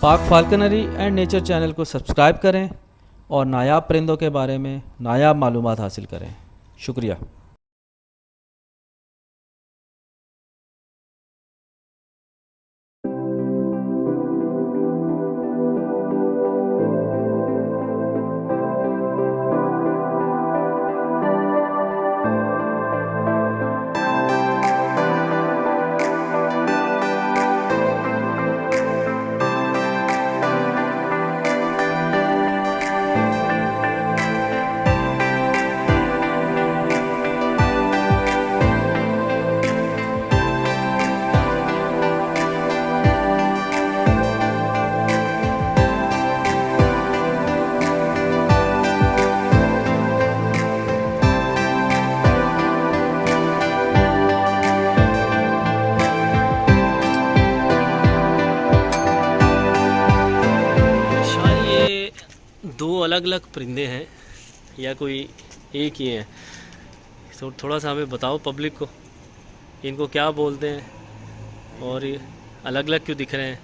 पाक फाल्कनरी and nature channel को subscribe करें और नायाब परिंदों के बारे में नायाब मालूमात हासिल करें। शुक्रिया। शायद ये दो अलग अलग परिंदे हैं या कोई एक ही हैं। तो थोड़ा सा हमें बताओ पब्लिक को, इनको क्या बोलते हैं और ये अलग अलग क्यों दिख रहे हैं?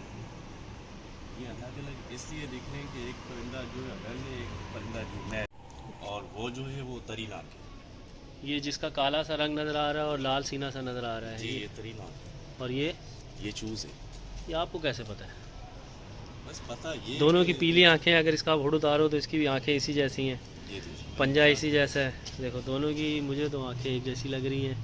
ये अलग अलग इसलिए दिख रहे हैं कि एक परिंदा जो है अलग है, एक परिंदा जो है, और वो जो है वो तरीनाक है। ये जिसका काला सा रंग नज़र आ रहा है और लाल सीना सा नज़र आ रहा है, जी ये तरीनाक है। और ये चूज़ है। ये आपको कैसे पता है? बस पता ये दोनों की कि- पीली आंखें, अगर इसका आप होड़ उतारो तो इसकी भी आंखें इसी जैसी हैं, ये देखिए, पंजा इसी जैसा है। देखो दोनों की, मुझे तो आंखें एक जैसी लग रही हैं।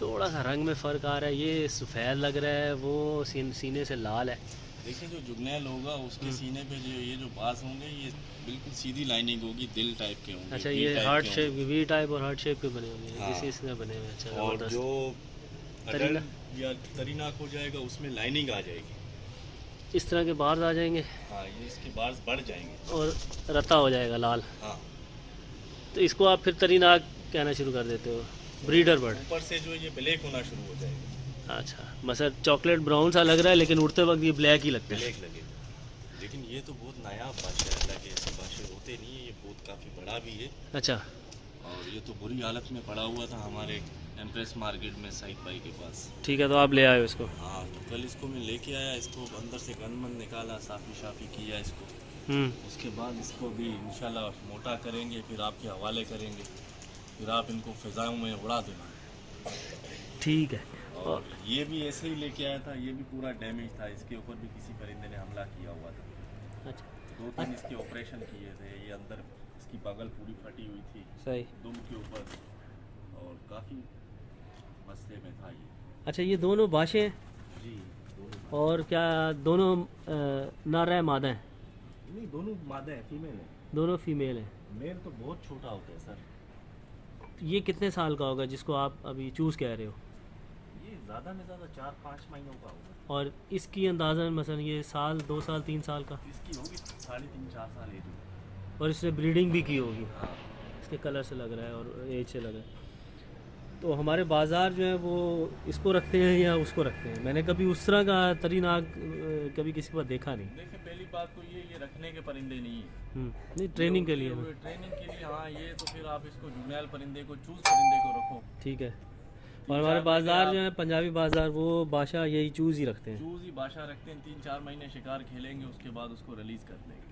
थोड़ा सा रंग में फ़र्क आ रहा है, ये सफ़ेद लग रहा है, वो सीने से लाल है। देखिए जो जुगनैल होगा उसके सीने पे जो ये जो बाज होंगे ये बिल्कुल सीधी लाइनिंग होगी, दिल टाइप के होंगे। अच्छा, V ये टाइप हार्ट के शेप, होंगे। वी टाइप और हार्ट शेप के बने हुए हैं, हाँ। इसी इसमें बने हुए हैं। अच्छा, और ज़बरदस्त। जो तरीना अडल्ट या तरीनाक हो जाएगा उसमें लाइनिंग आ जाएगी। इस तरह के बार्स आ जाएंगे हाँ ये इसके बार्स बढ़ जाएंगे। और रत्ता हो जाएगा लाल। हाँ तो इसको आप फिर तरीनाक कहना शुरू कर देते हो, ब्रीडर बर्ड। ऊपर से जो ये ब्लैक होना शुरू हो जाएगा। अच्छा, मतलब चॉकलेट ब्राउन सा लग रहा है लेकिन उड़ते वक्त ये ब्लैक ही लगता है। ब्लैक लगेगा। लेकिन ये तो बहुत नायाब बादशाह है, अलग ऐसे बादशाह होते नहीं है। ये बहुत काफ़ी बड़ा भी है। अच्छा, और ये तो बुरी हालत में पड़ा हुआ था हमारे एम्प्रेस मार्केट में साइड भाई के पास। ठीक है, तो आप ले आए इसको। हाँ तो कल इसको मैं लेके आया, इसको अंदर से गन मन निकाला, साफ़ी शाफ़ी किया इसको। उसके बाद इसको भी इंशाल्लाह मोटा करेंगे, फिर आपके हवाले करेंगे, फिर आप इनको फ़िज़ाओं में उड़ा देना। ठीक है। और ये भी ऐसे ही लेके आया था, ये भी पूरा डैमेज था, इसके ऊपर भी किसी परिंदे ने हमला किया हुआ था। अच्छा, 2-3 इसके ऑपरेशन किए थे। ये अंदर इसकी बगल पूरी फटी हुई थी, सही। दुम के ऊपर, और काफ़ी मसले में था ये। अच्छा, ये दोनों बाशे हैं जी दोनों। और क्या दोनों नर है मादा हैं? नहीं दोनों मादा है, फीमेल है। दोनों फीमेल हैं। मेल तो बहुत छोटा होता है सर। ये कितने साल का होगा जिसको आप अभी चूज़ कह रहे हो? ये ज़्यादा में ज़्यादा 4-5 महीनों का होगा। और इसकी अंदाज़न मसलन ये साल, 2 साल, 3 साल का? इसकी होगी 3.5-4 साल एज होगी। और इसने ब्रीडिंग भी की होगी, हाँ इसके कलर से लग रहा है और एज से लग रहा है। तो हमारे बाज़ार जो है वो इसको रखते हैं या उसको रखते हैं? मैंने कभी उस तरह का तरीनाक कभी किसी के पास देखा नहीं। देखिए पहली बात तो ये रखने के परिंदे नहीं है। नहीं, ट्रेनिंग के लिए ना। ट्रेनिंग के लिए हाँ, ये तो फिर आप इसको जुगनैल परिंदे को, चूज़ परिंदे को रखो। ठीक है। और हमारे बाज़ार जो है पंजाबी बाज़ार, वो बादशाह यही चूज़ ही रखते हैं। चूज़ ही बादशाह रखते हैं। 3-4 महीने शिकार खेलेंगे, उसके बाद उसको रिलीज़ कर देंगे।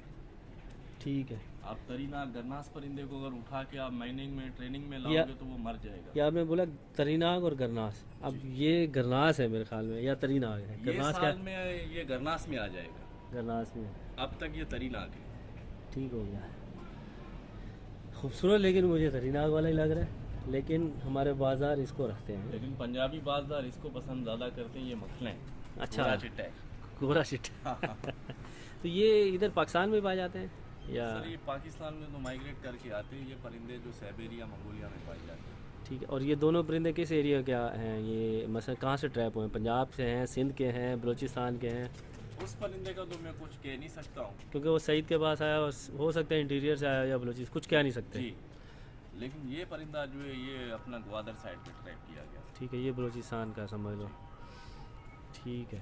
ठीक है। आप तरीनाक गरनास परिंदे को अगर उठा के आप माइनिंग में, ट्रेनिंग में लाओगे तो वो मर जाएगा। या आपने बोला तरीनाक और गरनास, अब ये गरनास है मेरे ख्याल में या तरीनाक है? ये गरनास क्या? साल में ये गरनास में आ जाएगा। गरनास में। अब तक ये तरीनाक है। ठीक हो गया। खूबसूरत, लेकिन मुझे तरीनाक वाला ही लग रहा है, लेकिन हमारे बाज़ार इसको रखते हैं। लेकिन पंजाबी बाजदार इसको पसंद ज़्यादा करते हैं। ये मखले हैं। अच्छा। गोरा चिट्टा है। गोरा चिट्टा। तो ये इधर पाकिस्तान में पाए जाते हैं या? सर ये पाकिस्तान में तो माइग्रेट करके आते हैं। ये परिंदे जो साइबेरिया, मंगोलिया में पाए जाते हैं। ठीक है। और ये दोनों परिंदे किस एरिया क्या हैं? ये मसलन कहाँ से ट्रैप हुए हैं? पंजाब से हैं, सिंध के हैं, बलूचिस्तान के हैं? उस परिंदे का तो मैं कुछ कह नहीं सकता हूँ। क्योंकि वो सईद के पास आया और हो सकता है इंटीरियर से आया या बलूचिस्तान, कुछ कह नहीं सकते। जी लेकिन ये परिंदा जो है ये अपना ग्वादर साइड पे ट्रैप किया गया। ठीक है, ये बलूचिस्तान का समझ लो। ठीक है।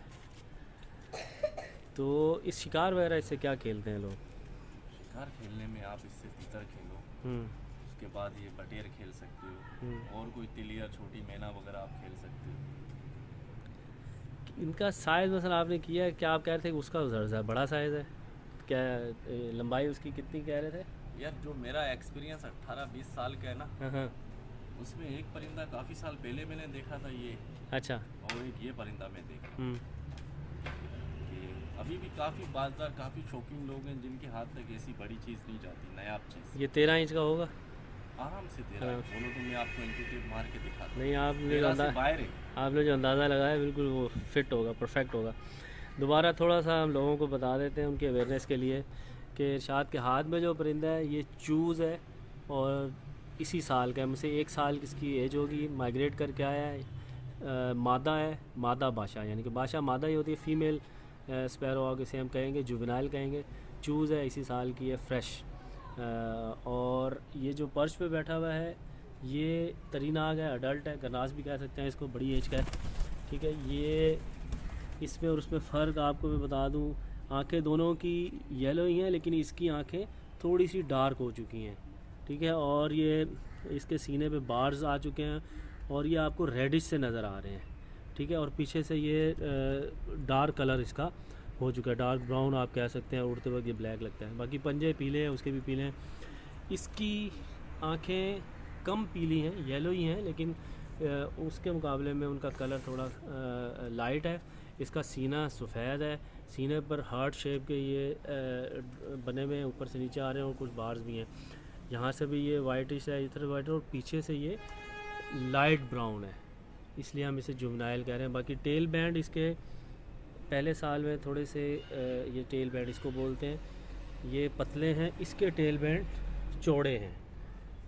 तो इस शिकार वगैरह इससे क्या खेलते हैं लोग? शिकार खेलने में आप इससे तीतर खेलो, उसके बाद ये बटेर खेल सकते हो, और कोई तिलिया, छोटी मैना वगैरह आप खेल सकते हो। इनका साइज़ मसला आपने किया है, क्या आप कह रहे थे कि उसका ज़्यादा बड़ा साइज़ है, क्या लंबाई उसकी कितनी कह रहे थे? यार जो मेरा एक्सपीरियंस 18-20 साल का है ना, हाँ हाँ। उसमें एक परिंदा काफ़ी साल पहले मैंने देखा था ये, अच्छा। और एक ये परिंदा मैं देखा हम्म। कि अभी भी काफ़ी बाज़दार, काफ़ी शौकीन लोग हैं जिनके हाथ तक ऐसी बड़ी चीज़ नहीं जाती, नायाब चीज़। ये 13 इंच का होगा? आराम से दे रहा हाँ। है, बोलो तो मैं आपको इंट्यूटिव मार के दिखा दूँ। नहीं, आपने जो 13 से बाहर है। आपने जो अंदाज़ा लगाया बिल्कुल वो फिट होगा, परफेक्ट होगा। दोबारा थोड़ा सा हम लोगों को बता देते हैं उनके अवेयरनेस के लिए कि इरशाद के हाथ में जो परिंदा है ये चूज़ है, और इसी साल का है, मुझसे 1 साल इसकी एज होगी, माइग्रेट करके आया है। मादा है, मादा बादशाह, यानी कि बादशाह मादा ही होती है, फ़ीमेल स्पैरोहॉक इसे हम कहेंगे, जुवेनाइल कहेंगे। चूज़ है, इसी साल की है, फ्रेश। और ये जो पर्च पे बैठा हुआ है ये तरीनाग है, अडल्ट है, गरनास भी कह सकते हैं इसको, बड़ी एज का है। ठीक है, ये इसमें और उसमें फ़र्क आपको मैं बता दूं, आंखें दोनों की येलो ही हैं, लेकिन इसकी आंखें थोड़ी सी डार्क हो चुकी हैं। ठीक है, और ये इसके सीने पे बार्स आ चुके हैं, और ये आपको रेडिश से नज़र आ रहे हैं। ठीक है, और पीछे से ये डार्क कलर इसका हो चुका है, डार्क ब्राउन आप कह सकते हैं, उड़ते वक्त ये ब्लैक लगता है। बाकी पंजे पीले हैं, उसके भी पीले हैं। इसकी आंखें कम पीली हैं, येलो ही हैं, लेकिन उसके मुकाबले में उनका कलर थोड़ा लाइट है। इसका सीना सफ़ेद है, सीने पर हार्ट शेप के ये बने हुए हैं, ऊपर से नीचे आ रहे हैं, और कुछ बार्स भी हैं। यहाँ से भी ये वाइटिश है, इधर वाइट है, और पीछे से ये लाइट ब्राउन है, इसलिए हम इसे जुवेनाइल कह रहे हैं। बाकी टेल बैंड इसके पहले साल में थोड़े से ये टेल बैंड इसको बोलते हैं, ये पतले हैं, इसके टेल बैंड चौड़े हैं।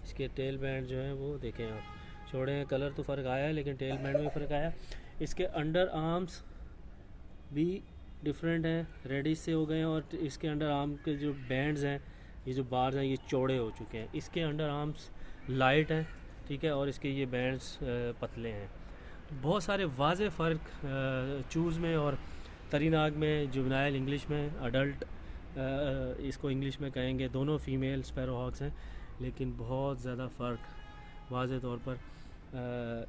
इसके टेल बैंड जो हैं वो देखें आप, चौड़े हैं। कलर तो फ़र्क आया है, लेकिन टेल बैंड में फ़र्क आया। इसके अंडर आर्म्स भी डिफरेंट हैं, रेडिश से हो गए हैं, और इसके अंडर आर्म के जो बैंड्स हैं, ये जो बार्स हैं, ये चौड़े हो चुके हैं। इसके अंडर आर्म्स लाइट हैं, ठीक है, और इसके ये बैंड्स पतले हैं। बहुत सारे वाज़े फ़र्क चूज़ में और तरीनाग में, जुवेनाइल इंग्लिश में, अडल्ट इसको इंग्लिश में कहेंगे। दोनों फ़ीमेल स्पैरोहॉक्स हैं, लेकिन बहुत ज़्यादा फ़र्क वाज़े तौर पर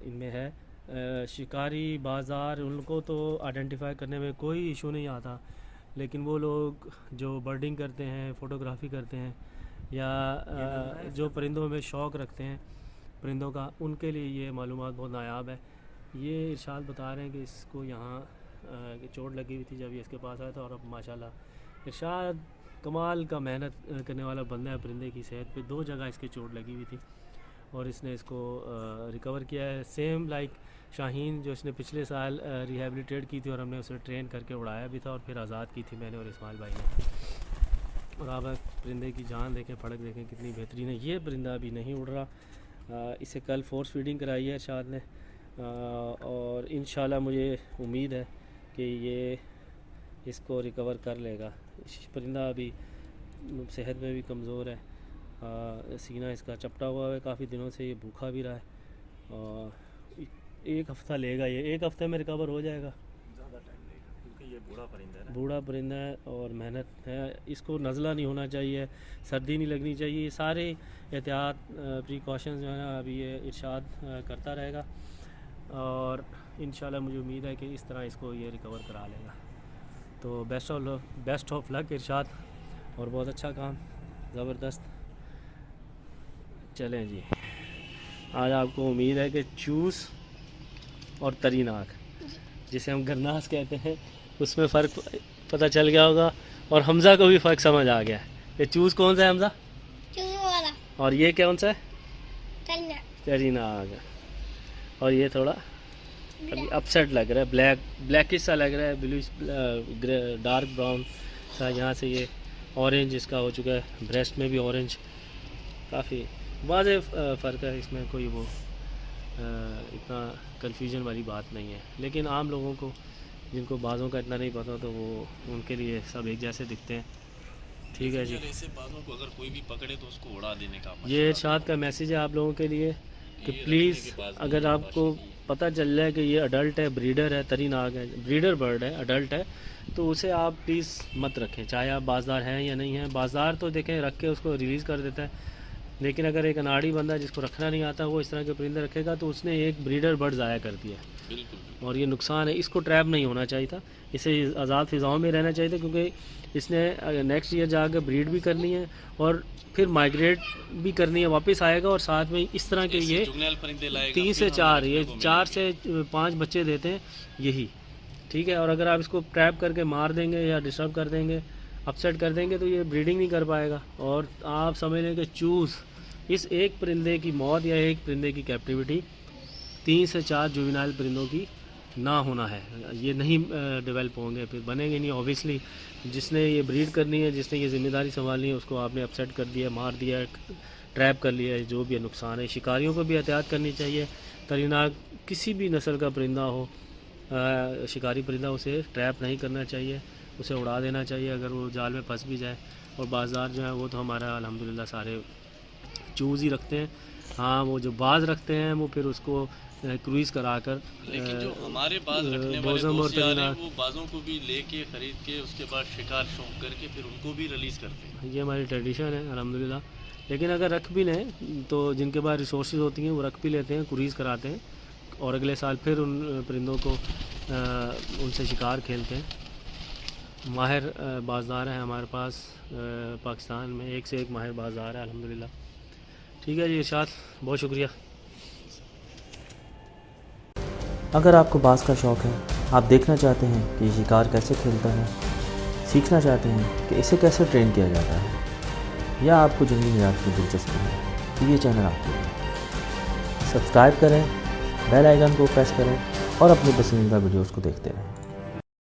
इनमें है। शिकारी बाज़ार उनको तो आइडेंटिफाई करने में कोई इशू नहीं आता, लेकिन वो लोग जो बर्डिंग करते हैं, फ़ोटोग्राफ़ी करते हैं, या जो परिंदों में शौक़ रखते हैं परिंदों का, उनके लिए ये मालूमात बहुत नायाब है। ये इरशाद बता रहे हैं कि इसको यहाँ चोट लगी हुई थी जब ये इसके पास आया था, और अब माशाल्लाह इरशाद कमाल का मेहनत करने वाला बंदा है परिंदे की सेहत पे। 2 जगह इसके चोट लगी हुई थी, और इसने इसको रिकवर किया है। सेम लाइक शाहीन जो इसने पिछले साल रिहेबिलिटेट की थी, और हमने उसे ट्रेन करके उड़ाया भी था, और फिर आज़ाद की थी मैंने और इस्माइल भाई ने। और आप परिंदे की जान देखें, फड़क देखें कितनी बेहतरीन है। ये परिंदा अभी नहीं उड़ रहा, इसे कल फोर्स फीडिंग कराई है इरशाद ने, और इंशाल्लाह मुझे उम्मीद है कि ये इसको रिकवर कर लेगा। परिंदा अभी सेहत में भी कमज़ोर है, सीना इसका चपटा हुआ है, काफ़ी दिनों से ये भूखा भी रहा है, और 1 हफ़्ता लेगा, ये 1 हफ़्ते में रिकवर हो जाएगा। ज़्यादा टाइम लेगा क्योंकि ये बूढ़ा परिंदा है ना। बूढ़ा परिंदा है और मेहनत है, इसको नज़ला नहीं होना चाहिए, सर्दी नहीं लगनी चाहिए, ये सारे एहतियात प्रिकॉशंस जो है ना अभी ये इरशाद करता रहेगा, और इंशाल्लाह मुझे उम्मीद है कि इस तरह इसको ये रिकवर करा लेगा। तो बेस्ट ऑफ लक इरशाद, और बहुत अच्छा काम, ज़बरदस्त। चलें जी, आज आपको उम्मीद है कि चूस और तरीनाग, जिसे हम गरनास कहते हैं, उसमें फ़र्क पता चल गया होगा, और हमज़ा को भी फ़र्क समझ आ गया कि चूस कौन सा है हमज़ा, वाला, और ये कौन सा है तरीनाग, और ये थोड़ा अभी अपसेट लग रहा है, ब्लैकिश सा लग रहा है, ब्लू डार्क ब्राउन सा। यहाँ से ये ऑरेंज इसका हो चुका है, ब्रेस्ट में भी ऑरेंज, काफ़ी वाज़े फ़र्क है, इसमें कोई वो इतना कन्फ्यूजन वाली बात नहीं है। लेकिन आम लोगों को जिनको बाज़ों का इतना नहीं पता, तो वो उनके लिए सब एक जैसे दिखते हैं। ठीक है जी, ऐसे बाज़ों को अगर कोई भी पकड़े तो उसको उड़ा देने का ये इरशाद का मैसेज है आप लोगों के लिए कि प्लीज़ अगर आपको पता चल जाए कि ये अडल्ट है, ब्रीडर है, तरीनाग है, ब्रीडर बर्ड है, अडल्ट है, तो उसे आप प्लीज़ मत रखें, चाहे आप बाज़दार हैं या नहीं हैं। बाज़दार तो देखें रख के उसको रिलीज़ कर देता है, लेकिन अगर एक अनाड़ी बंदा जिसको रखना नहीं आता वो इस तरह के परिंदे रखेगा तो उसने एक ब्रीडर बर्ड ज़ाया कर दिया, बिल्कुल। और ये नुकसान है। इसको ट्रैप नहीं होना चाहिए था, इसे आज़ाद फ़िज़ाओं में रहना चाहिए था, क्योंकि इसने नेक्स्ट ईयर जाकर ब्रीड भी करनी है और फिर माइग्रेट भी करनी है, वापस आएगा और साथ में इस तरह के ये जुगनैल परिंदे लाएगा, 3 से फिर 4 हमें ये देखने को 4 मिलेंगे। से 5 बच्चे देते हैं यही, ठीक है। और अगर आप इसको ट्रैप करके मार देंगे या डिस्टर्ब कर देंगे, अपसेट कर देंगे, तो ये ब्रीडिंग नहीं कर पाएगा। और आप समझ लें कि चूज़ इस एक परिंदे की मौत या एक परिंदे की कैप्टिविटी 3 से 4 जुवेनाइल परिंदों की ना होना है, ये नहीं डेवलप होंगे, फिर बनेंगे नहीं। ऑब्वियसली जिसने ये ब्रीड करनी है, जिसने ये ज़िम्मेदारी संभालनी है, उसको आपने अपसेट कर दिया, मार दिया, ट्रैप कर लिया है, जो भी नुकसान है। शिकारियों को भी एहतियात करनी चाहिए, तरीनाक किसी भी नस्ल का परिंदा हो, शिकारी परिंदा, उसे ट्रैप नहीं करना चाहिए, उसे उड़ा देना चाहिए अगर वो जाल में फंस भी जाए। और बाज़ार जो है वो तो हमारा अल्हम्दुलिल्लाह सारे चूज़ ही रखते हैं। हाँ, वो जो बाज रखते हैं वो फिर उसको क्रूज़ कराकर, लेकिन जो हमारे बाज रखने वाले बोज़म और दोस्त यार हैं, तरीनाक, वो बाजों को भी लेके खरीद के उसके बाद शिकार शौक करके फिर उनको भी रिलीज़ करते हैं। ये हमारी ट्रेडिशन है अल्हम्दुलिल्लाह। लेकिन अगर रख भी लें तो जिनके पास रिसोर्स होती हैं वो रख भी लेते हैं, क्रूज़ कराते हैं और अगले साल फिर उन परिंदों को उनसे शिकार खेलते हैं। माहिर बाज़दार हैं हमारे पास पाकिस्तान में, एक से एक माहिर बाज़दार है अल्हम्दुलिल्लाह। ठीक है जी इरशाद, बहुत शुक्रिया। अगर आपको बाज़ का शौक़ है, आप देखना चाहते हैं कि ये शिकार कैसे खेलता है, सीखना चाहते हैं कि इसे कैसे ट्रेन किया जाता है, या आपको जंगली हयात में दिलचस्पी है, तो ये चैनल आपके लिए। सब्सक्राइब करें, बेल आइकन को प्रेस करें और अपनी पसंदीदा वीडियोस को देखते रहें।